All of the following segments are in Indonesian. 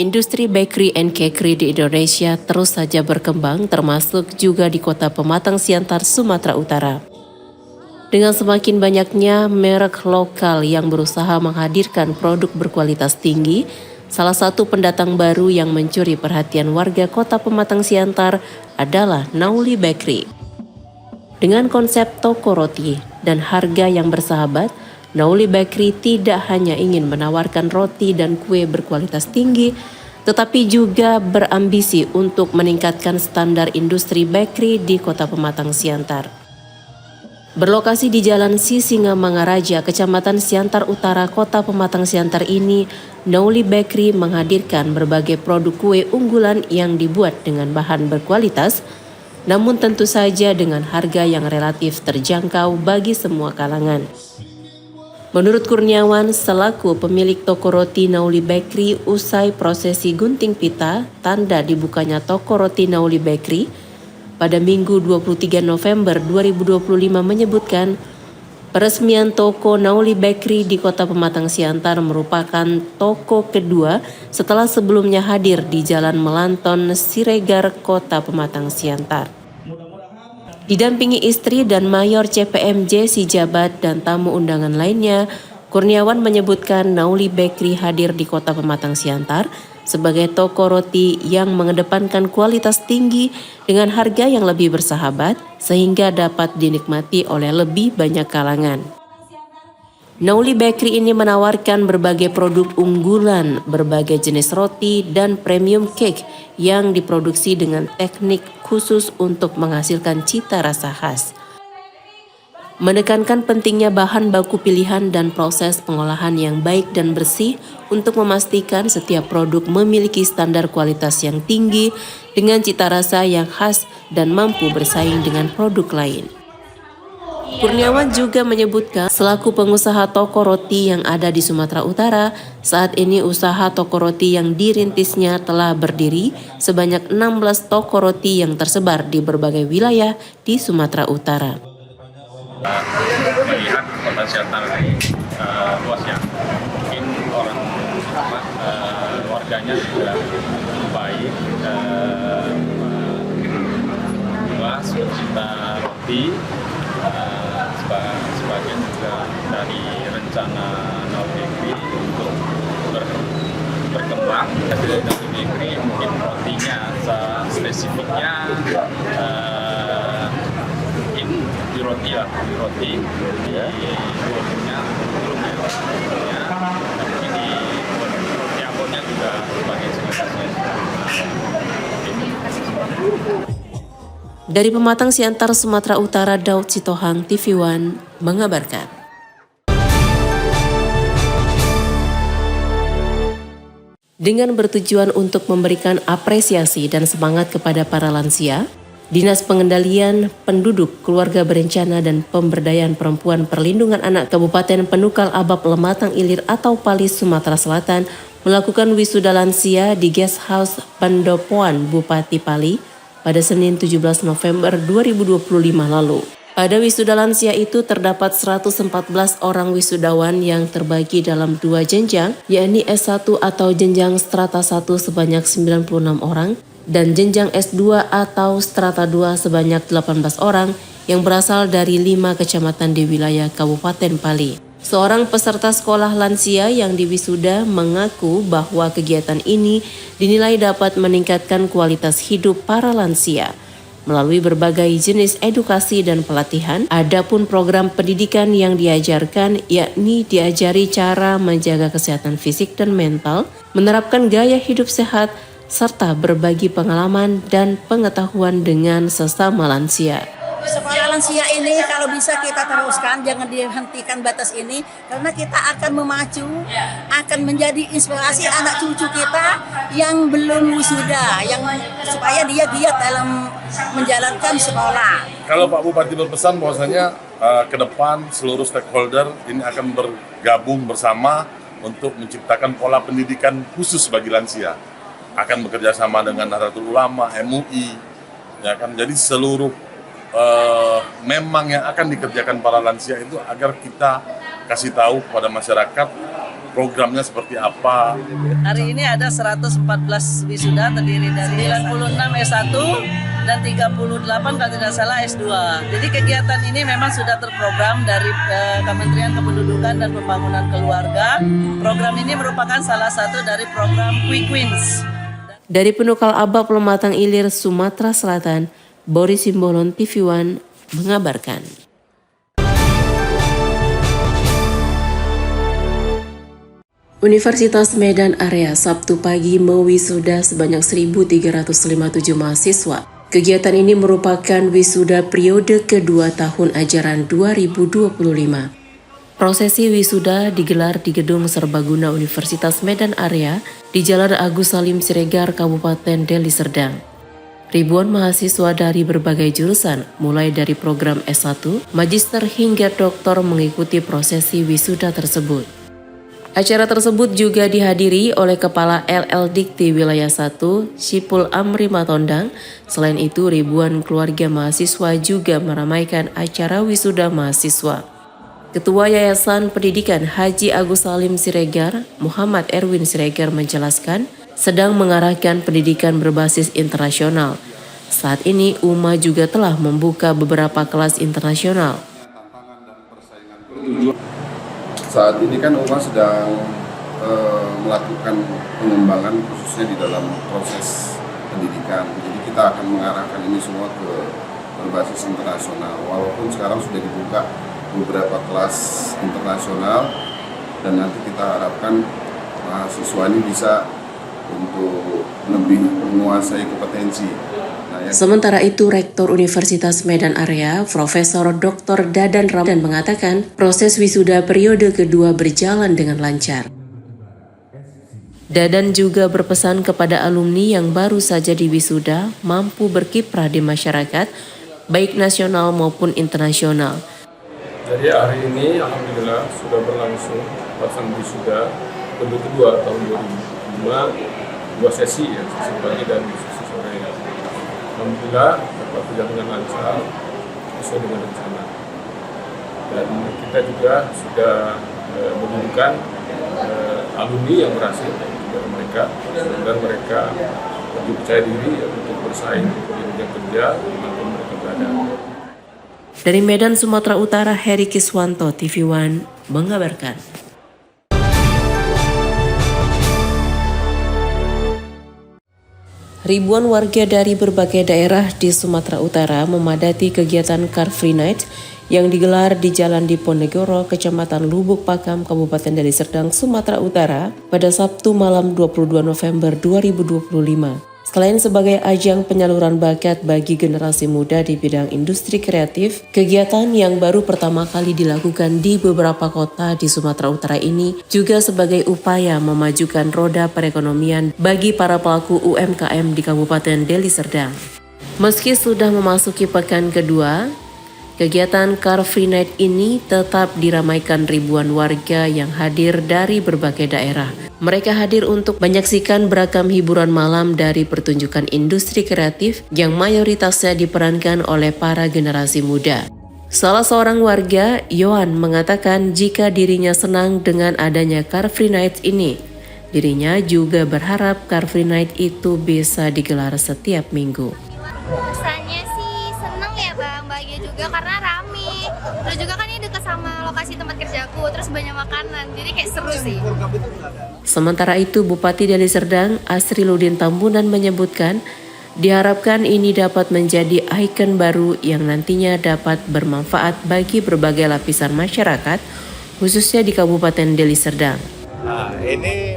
Industri bakery and cakery di Indonesia terus saja berkembang, termasuk juga di kota Pematang Siantar, Sumatera Utara. Dengan semakin banyaknya merek lokal yang berusaha menghadirkan produk berkualitas tinggi, salah satu pendatang baru yang mencuri perhatian warga kota Pematang Siantar adalah Nauli Bakery. Dengan konsep toko roti dan harga yang bersahabat, Nauli Bakery tidak hanya ingin menawarkan roti dan kue berkualitas tinggi, tetapi juga berambisi untuk meningkatkan standar industri bakery di kota Pematang Siantar. Berlokasi di Jalan Sisingamangaraja, Kecamatan Siantar Utara, Kota Pematang Siantar ini, Nauli Bakery menghadirkan berbagai produk kue unggulan yang dibuat dengan bahan berkualitas, namun tentu saja dengan harga yang relatif terjangkau bagi semua kalangan. Menurut Kurniawan, selaku pemilik toko roti Nauli Bakery, usai prosesi gunting pita, tanda dibukanya toko roti Nauli Bakery, pada Minggu 23 November 2025 menyebutkan, peresmian toko Nauli Bakery di Kota Pematang Siantar merupakan toko kedua setelah sebelumnya hadir di Jalan Melanton, Siregar, Kota Pematang Siantar. Didampingi istri dan Mayor CPMJ Sijabat dan tamu undangan lainnya, Kurniawan menyebutkan Nauli Bakery hadir di Kota Pematang Siantar sebagai toko roti yang mengedepankan kualitas tinggi dengan harga yang lebih bersahabat sehingga dapat dinikmati oleh lebih banyak kalangan. Nauli Bakery ini menawarkan berbagai produk unggulan, berbagai jenis roti, dan premium cake yang diproduksi dengan teknik khusus untuk menghasilkan cita rasa khas. Menekankan pentingnya bahan baku pilihan dan proses pengolahan yang baik dan bersih untuk memastikan setiap produk memiliki standar kualitas yang tinggi dengan cita rasa yang khas dan mampu bersaing dengan produk lain. Kurniawan juga menyebutkan, selaku pengusaha toko roti yang ada di Sumatera Utara, saat ini usaha toko roti yang dirintisnya telah berdiri sebanyak 16 toko roti yang tersebar di berbagai wilayah di Sumatera Utara. Melihat kota Siantar ini luas ya, mungkin warganya juga baik, luas, pecinta roti. Sebagian juga dari rencana Nauli Bakery untuk berkembang. Dari Nauli Bakery mungkin rotinya spesifiknya di roti lah, di roti volume-nya belum ya, mungkin di roti abonnya juga sebagai segmentasinya. Dari Pematang Siantar, Sumatera Utara, Daud Sitohang, TV One, mengabarkan. Dengan bertujuan untuk memberikan apresiasi dan semangat kepada para lansia, Dinas Pengendalian Penduduk, Keluarga Berencana dan Pemberdayaan Perempuan Perlindungan Anak Kabupaten Penukal Abab Lematang Ilir atau Palis, Sumatera Selatan melakukan wisuda lansia di Guest House Pendopoan Bupati Pali pada Senin 17 November 2025 lalu. Pada wisuda lansia itu terdapat 114 orang wisudawan yang terbagi dalam 2 jenjang, yakni S1 atau jenjang strata 1 sebanyak 96 orang, dan jenjang S2 atau strata 2 sebanyak 18 orang yang berasal dari 5 kecamatan di wilayah Kabupaten Pali. Seorang peserta sekolah lansia yang diwisuda mengaku bahwa kegiatan ini dinilai dapat meningkatkan kualitas hidup para lansia melalui berbagai jenis edukasi dan pelatihan. Adapun program pendidikan yang diajarkan yakni diajari cara menjaga kesehatan fisik dan mental, menerapkan gaya hidup sehat, serta berbagi pengalaman dan pengetahuan dengan sesama lansia. Sekolah lansia ini kalau bisa kita teruskan, jangan dihentikan batas ini, karena kita akan memacu, akan menjadi inspirasi anak cucu kita yang belum wisuda, yang supaya dia giat dalam menjalankan sekolah. Kalau Pak Bupati berpesan bahwasanya ke depan seluruh stakeholder ini akan bergabung bersama untuk menciptakan pola pendidikan khusus bagi lansia, akan bekerja sama dengan Nahdlatul Ulama, MUI, ya kan. Jadi seluruh memang yang akan dikerjakan para lansia itu agar kita kasih tahu kepada masyarakat programnya seperti apa. Hari ini ada 114 wisuda terdiri dari 96 S1 dan 38 kalau tidak salah S2. Jadi kegiatan ini memang sudah terprogram dari Kementerian Kependudukan dan Pembangunan Keluarga. Program ini merupakan salah satu dari program Quick Wins. Dari Penukal Abak Pematang Ilir, Sumatera Selatan, Boris Simbolon, TV One mengabarkan. Universitas Medan Area Sabtu pagi mewisuda sebanyak 1.357 mahasiswa. Kegiatan ini merupakan wisuda periode kedua tahun ajaran 2025. Prosesi wisuda digelar di Gedung Serbaguna Universitas Medan Area di Jalan Agus Salim Siregar, Kabupaten Deli Serdang. Ribuan mahasiswa dari berbagai jurusan, mulai dari program S1, magister hingga doktor mengikuti prosesi wisuda tersebut. Acara tersebut juga dihadiri oleh Kepala LL Dikti Wilayah 1, Syipul Amri Matondang. Selain itu, ribuan keluarga mahasiswa juga meramaikan acara wisuda mahasiswa. Ketua Yayasan Pendidikan Haji Agus Salim Siregar, Muhammad Erwin Siregar menjelaskan, sedang mengarahkan pendidikan berbasis internasional. Saat ini, UMA juga telah membuka beberapa kelas internasional. Saat ini kan UMA sedang melakukan pengembangan khususnya di dalam proses pendidikan. Jadi kita akan mengarahkan ini semua ke berbasis internasional. Walaupun sekarang sudah dibuka beberapa kelas internasional dan nanti kita harapkan mahasiswa ini bisa untuk lebih menguasai kompetensi. Sementara itu, Rektor Universitas Medan Area, Profesor Dr. Dadan Ramadan mengatakan proses wisuda periode kedua berjalan dengan lancar. Dadan juga berpesan kepada alumni yang baru saja diwisuda mampu berkiprah di masyarakat, baik nasional maupun internasional. Jadi hari ini alhamdulillah sudah berlangsung pelaksanaan wisuda periode kedua tahun 2005, 2 sesi ya, sesi pagi dan sesi sore. Alhamdulillah dapat berjalan dengan lancar sesuai dengan rencana. Dan kita juga sudah mengumumkan alumni yang berhasil dari mereka dan mereka lebih percaya diri untuk bersaing di dunia kerja maupun mereka berada. Dari Medan, Sumatera Utara, Heri Kiswanto, TV One mengabarkan. Ribuan warga dari berbagai daerah di Sumatera Utara memadati kegiatan Car Free Night yang digelar di Jalan Diponegoro, Kecamatan Lubuk Pakam, Kabupaten Deli Serdang, Sumatera Utara pada Sabtu malam 22 November 2025. Selain sebagai ajang penyaluran bakat bagi generasi muda di bidang industri kreatif, kegiatan yang baru pertama kali dilakukan di beberapa kota di Sumatera Utara ini juga sebagai upaya memajukan roda perekonomian bagi para pelaku UMKM di Kabupaten Deli Serdang. Meski sudah memasuki pekan kedua, kegiatan Car Free Night ini tetap diramaikan ribuan warga yang hadir dari berbagai daerah. Mereka hadir untuk menyaksikan beragam hiburan malam dari pertunjukan industri kreatif yang mayoritasnya diperankan oleh para generasi muda. Salah seorang warga, Yohan, mengatakan jika dirinya senang dengan adanya Car Free Night ini. Dirinya juga berharap Car Free Night itu bisa digelar setiap minggu. Rasanya sih seneng ya Bang, bahagia juga karena rame. Terus juga kan ini dekat sama lokasi tempat kerjaku, terus banyak makanan, jadi kayak seru sih. Sementara itu, Bupati Deli Serdang, Asriludin Tambunan menyebutkan, diharapkan ini dapat menjadi ikon baru yang nantinya dapat bermanfaat bagi berbagai lapisan masyarakat, khususnya di Kabupaten Deli Serdang. Nah, ini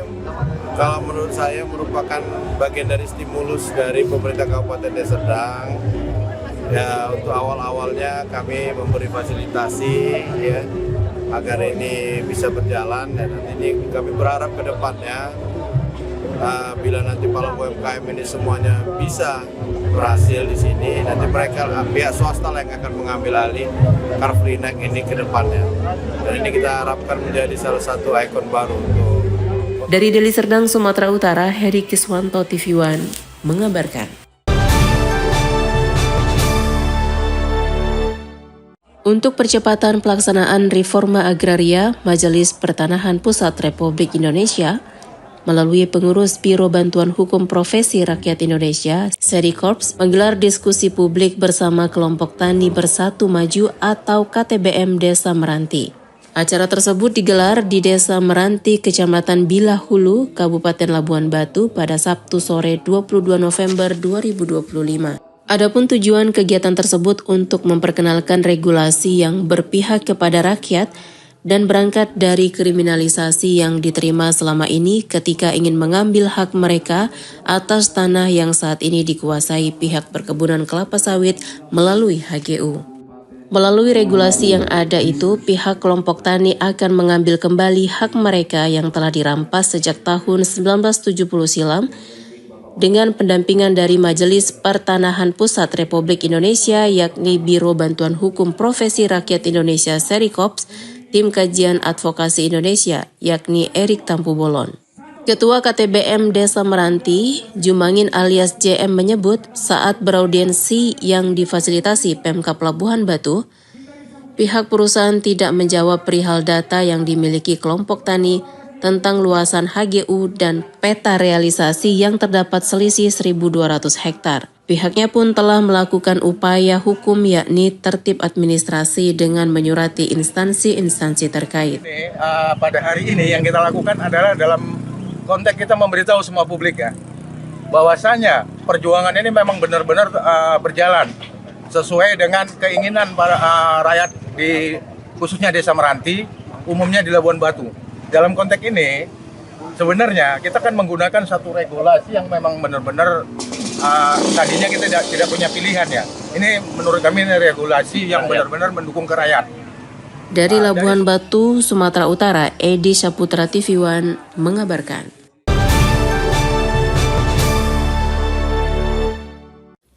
kalau menurut saya merupakan bagian dari stimulus dari pemerintah Kabupaten Deli Serdang. Ya, untuk awal-awalnya kami memberi fasilitasi ya agar ini bisa berjalan, dan nanti ini kami berharap ke depannya bila nanti para UMKM ini semuanya bisa berhasil di sini, nanti mereka pihak swasta yang akan mengambil alih Car Free Night ini ke depannya. Dan ini kita harapkan menjadi salah satu ikon baru untuk. Dari Deli Serdang, Sumatera Utara, Heri Kiswanto, TV One mengabarkan. Untuk percepatan pelaksanaan reforma agraria, Majelis Pertanahan Pusat Republik Indonesia melalui pengurus Biro Bantuan Hukum Profesi Rakyat Indonesia, Serikorps, menggelar diskusi publik bersama kelompok Tani Bersatu Maju atau KTBM Desa Meranti. Acara tersebut digelar di Desa Meranti, Kecamatan Bila Hulu, Kabupaten Labuan Batu pada Sabtu sore 22 November 2025. Adapun tujuan kegiatan tersebut untuk memperkenalkan regulasi yang berpihak kepada rakyat dan berangkat dari kriminalisasi yang diterima selama ini ketika ingin mengambil hak mereka atas tanah yang saat ini dikuasai pihak perkebunan kelapa sawit melalui HGU. Melalui regulasi yang ada itu, pihak kelompok tani akan mengambil kembali hak mereka yang telah dirampas sejak tahun 1970 silam dengan pendampingan dari Majelis Pertanahan Pusat Republik Indonesia yakni Biro Bantuan Hukum Profesi Rakyat Indonesia Serikorps, Tim Kajian Advokasi Indonesia, yakni Erik Tampu Bolon. Ketua KTBM Desa Meranti, Jumangin alias JM menyebut saat beraudiensi yang difasilitasi Pemkab Labuhan Batu, pihak perusahaan tidak menjawab perihal data yang dimiliki kelompok tani tentang luasan HGU dan peta realisasi yang terdapat selisih 1.200 hektar. Pihaknya pun telah melakukan upaya hukum yakni tertib administrasi dengan menyurati instansi-instansi terkait. Pada hari ini yang kita lakukan adalah dalam konteks kita memberitahu semua publik ya, bahwasanya perjuangan ini memang benar-benar berjalan sesuai dengan keinginan para rakyat di khususnya Desa Meranti, umumnya di Labuan Batu. Dalam konteks ini sebenarnya kita kan menggunakan satu regulasi yang memang benar-benar tadinya kita tidak punya pilihan ya. Ini menurut kami ini regulasi yang benar-benar mendukung ke rakyat. Dari Labuhan Batu, Sumatera Utara, Edi Saputra TV One mengabarkan.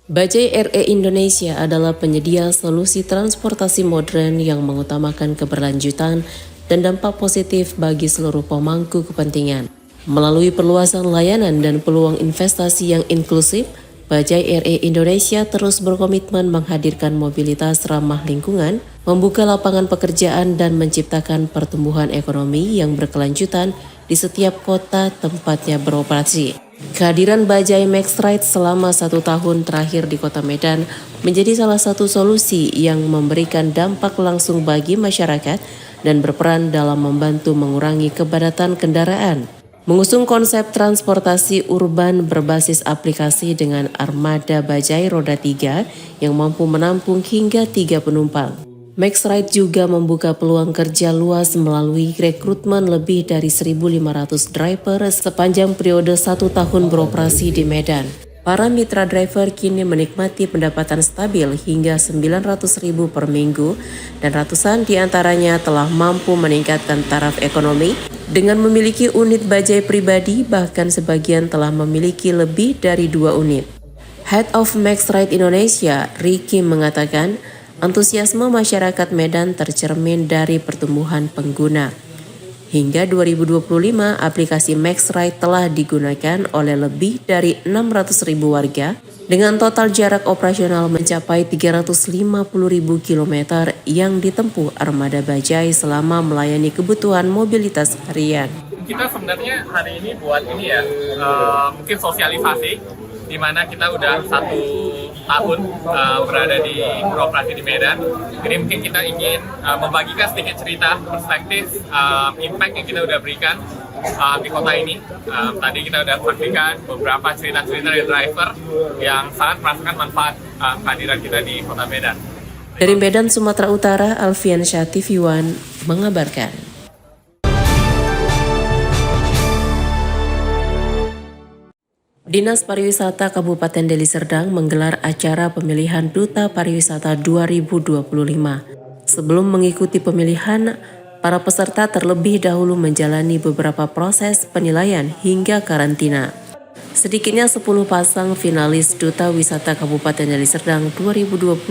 Bajai RE Indonesia adalah penyedia solusi transportasi modern yang mengutamakan keberlanjutan dan dampak positif bagi seluruh pemangku kepentingan. Melalui perluasan layanan dan peluang investasi yang inklusif, Bajai RE Indonesia terus berkomitmen menghadirkan mobilitas ramah lingkungan, membuka lapangan pekerjaan dan menciptakan pertumbuhan ekonomi yang berkelanjutan di setiap kota tempatnya beroperasi. Kehadiran Bajai Max Ride selama 1 tahun terakhir di Kota Medan menjadi salah satu solusi yang memberikan dampak langsung bagi masyarakat dan berperan dalam membantu mengurangi kepadatan kendaraan. Mengusung konsep transportasi urban berbasis aplikasi dengan armada bajai roda 3 yang mampu menampung hingga 3 penumpang. Max Ride juga membuka peluang kerja luas melalui rekrutmen lebih dari 1.500 driver sepanjang periode 1 tahun beroperasi di Medan. Para mitra driver kini menikmati pendapatan stabil hingga 900.000 per minggu dan ratusan diantaranya telah mampu meningkatkan taraf ekonomi dengan memiliki unit bajai pribadi, bahkan sebagian telah memiliki lebih dari 2 unit. Head of Max Ride Indonesia, Ricky mengatakan, antusiasme masyarakat Medan tercermin dari pertumbuhan pengguna. Hingga 2025, aplikasi Max Ride telah digunakan oleh lebih dari 600.000 warga dengan total jarak operasional mencapai 350.000 km yang ditempuh armada bajai selama melayani kebutuhan mobilitas harian. Kita sebenarnya hari ini buat ini ya, mungkin sosialisasi, di mana kita udah 1 tahun berada di beroperasi di Medan. Jadi mungkin kita ingin membagikan sedikit cerita, perspektif, impact yang kita udah berikan di kota ini. Tadi kita udah saksikan beberapa cerita-cerita dari driver yang sangat merasakan manfaat kehadiran kita di kota Medan. Dari Medan, Sumatera Utara, Alfian Syah TV One mengabarkan. Dinas Pariwisata Kabupaten Deli Serdang menggelar acara pemilihan Duta Pariwisata 2025. Sebelum mengikuti pemilihan, para peserta terlebih dahulu menjalani beberapa proses penilaian hingga karantina. Sedikitnya 10 pasang finalis Duta Wisata Kabupaten Deli Serdang 2025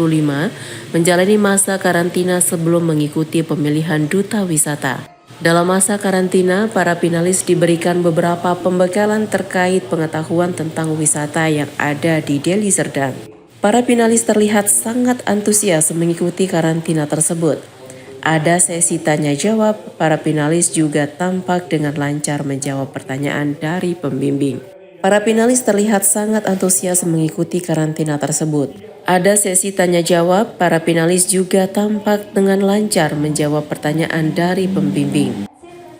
menjalani masa karantina sebelum mengikuti pemilihan Duta Wisata. Dalam masa karantina, para finalis diberikan beberapa pembekalan terkait pengetahuan tentang wisata yang ada di Deli Serdang. Para finalis terlihat sangat antusias mengikuti karantina tersebut. Ada sesi tanya jawab, para finalis juga tampak dengan lancar menjawab pertanyaan dari pembimbing. Para finalis terlihat sangat antusias mengikuti karantina tersebut. Ada sesi tanya jawab, para finalis juga tampak dengan lancar menjawab pertanyaan dari pembimbing.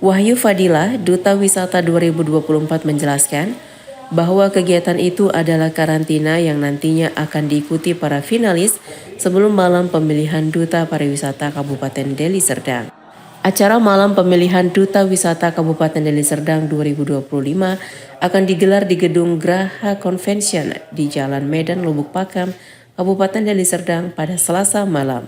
Wahyu Fadila, Duta Wisata 2024 menjelaskan bahwa kegiatan itu adalah karantina yang nantinya akan diikuti para finalis sebelum malam pemilihan Duta Pariwisata Kabupaten Deli Serdang. Acara malam pemilihan Duta Wisata Kabupaten Deli Serdang 2025 akan digelar di Gedung Graha Convention di Jalan Medan Lubuk Pakam, Kabupaten Deli Serdang pada Selasa malam.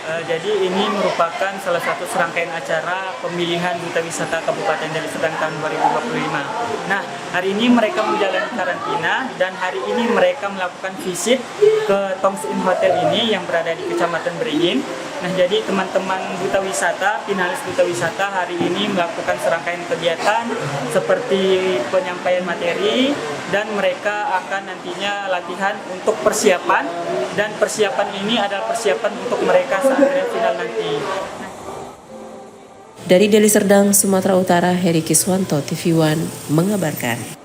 Jadi ini merupakan salah satu serangkaian acara pemilihan Duta Wisata Kabupaten Deli Serdang tahun 2025. Nah, hari ini mereka menjalani karantina dan hari ini mereka melakukan visit ke Tongs Inn Hotel ini yang berada di Kecamatan Beringin. Nah, jadi teman-teman Duta Wisata, finalis Duta Wisata hari ini melakukan serangkaian kegiatan seperti penyampaian materi dan mereka akan nantinya latihan untuk persiapan dan persiapan ini adalah persiapan untuk mereka saat grand final nanti. Dari Deli Serdang, Sumatera Utara, Heri Kiswanto, TV One mengabarkan.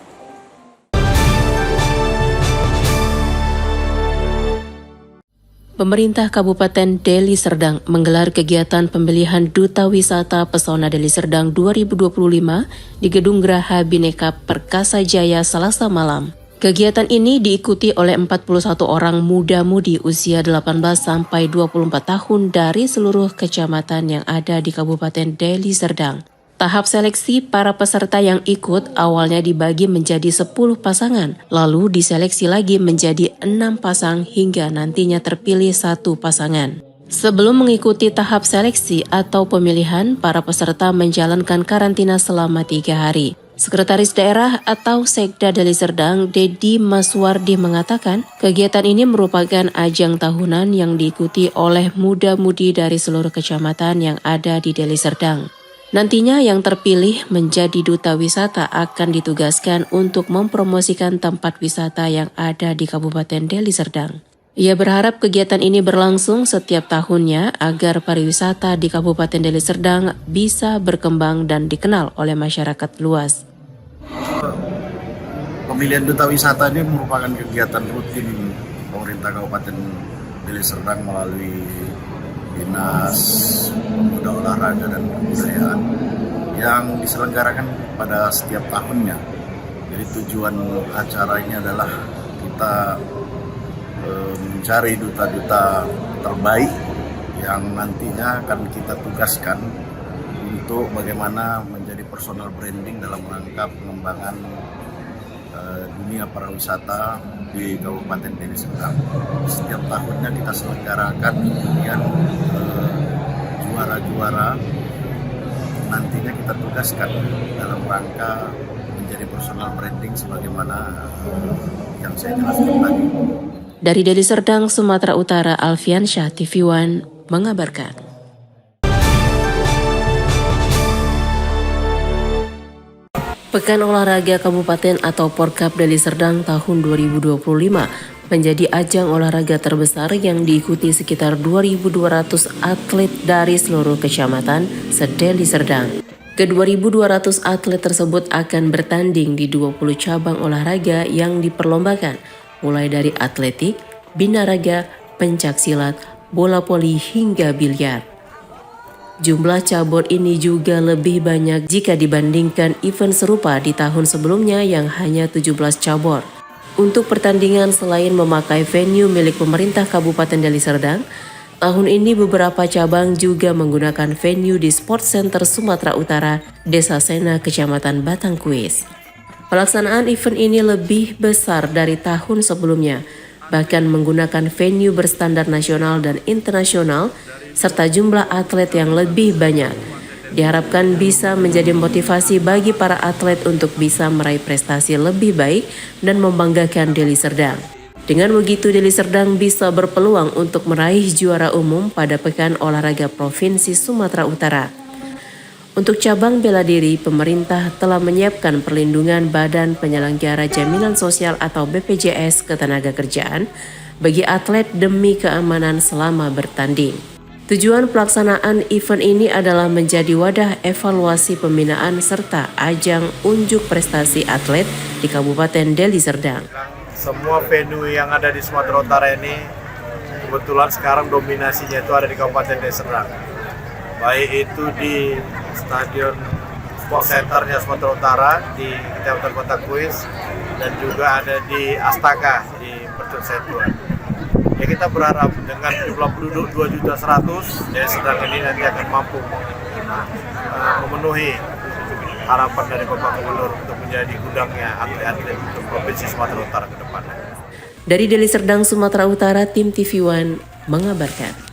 Pemerintah Kabupaten Deli Serdang menggelar kegiatan pemilihan Duta Wisata Pesona Deli Serdang 2025 di Gedung Graha Bhinneka Perkasa Jaya Selasa malam. Kegiatan ini diikuti oleh 41 orang muda-mudi usia 18 sampai 24 tahun dari seluruh kecamatan yang ada di Kabupaten Deli Serdang. Tahap seleksi para peserta yang ikut awalnya dibagi menjadi 10 pasangan, lalu diseleksi lagi menjadi 6 pasang hingga nantinya terpilih 1 pasangan. Sebelum mengikuti tahap seleksi atau pemilihan, para peserta menjalankan karantina selama 3 hari. Sekretaris Daerah atau Sekda Deli Serdang, Dedi Maswardi mengatakan, kegiatan ini merupakan ajang tahunan yang diikuti oleh muda-mudi dari seluruh kecamatan yang ada di Deli Serdang. Nantinya yang terpilih menjadi duta wisata akan ditugaskan untuk mempromosikan tempat wisata yang ada di Kabupaten Deli Serdang. Ia berharap kegiatan ini berlangsung setiap tahunnya agar pariwisata di Kabupaten Deli Serdang bisa berkembang dan dikenal oleh masyarakat luas. Pemilihan duta wisata ini merupakan kegiatan rutin pemerintah Kabupaten Deli Serdang melalui Dinas Pemuda Olahraga dan Kebudayaan yang diselenggarakan pada setiap tahunnya. Jadi tujuan acara ini adalah kita mencari duta-duta terbaik yang nantinya akan kita tugaskan untuk bagaimana menjadi personal branding dalam rangka pengembangan dunia pariwisata di Kabupaten Deli Serdang. Setiap tahunnya kita selenggarakan kemudian juara-juara nantinya kita tugaskan dalam rangka menjadi personal branding sebagaimana yang saya jelaskan tadi. Dari Deli Serdang, Sumatera Utara, Alfian Syah, TV One mengabarkan. Pekan Olahraga Kabupaten atau Porkap Deli Serdang tahun 2025 menjadi ajang olahraga terbesar yang diikuti sekitar 2.200 atlet dari seluruh kecamatan se-Deli Serdang. Ke-2.200 atlet tersebut akan bertanding di 20 cabang olahraga yang diperlombakan, mulai dari atletik, binaraga, pencaksilat, bola voli hingga biliar. Jumlah cabur ini juga lebih banyak jika dibandingkan event serupa di tahun sebelumnya yang hanya 17 cabur. Untuk pertandingan selain memakai venue milik pemerintah Kabupaten Deli Serdang, tahun ini beberapa cabang juga menggunakan venue di Sport Center Sumatera Utara, Desa Sena, Kecamatan Batangkuis. Pelaksanaan event ini lebih besar dari tahun sebelumnya, bahkan menggunakan venue berstandar nasional dan internasional, serta jumlah atlet yang lebih banyak. Diharapkan bisa menjadi motivasi bagi para atlet untuk bisa meraih prestasi lebih baik dan membanggakan Deli Serdang. Dengan begitu, Deli Serdang bisa berpeluang untuk meraih juara umum pada Pekan Olahraga Provinsi Sumatera Utara. Untuk cabang bela diri, pemerintah telah menyiapkan perlindungan Badan Penyelenggara Jaminan Sosial atau BPJS Ketenagakerjaan bagi atlet demi keamanan selama bertanding. Tujuan pelaksanaan event ini adalah menjadi wadah evaluasi pembinaan serta ajang unjuk prestasi atlet di Kabupaten Deli Serdang. Semua venue yang ada di Sumatera Utara ini kebetulan sekarang dominasinya itu ada di Kabupaten Deli Serdang. Baik itu di Stadion Sport Centernya Sumatera Utara di Kecamatan Kota Kuis dan juga ada di Astaka di Mercon Setuan. Ya, kita berharap dengan jumlah penduduk 2.100.000 Deli Serdang ini nanti akan mampu memenuhi harapan dari Bapak Gubernur untuk menjadi gudangnya atlet-atlet untuk Provinsi Sumatera Utara ke depan. Dari Deli Serdang, Sumatera Utara, tim TV One mengabarkan.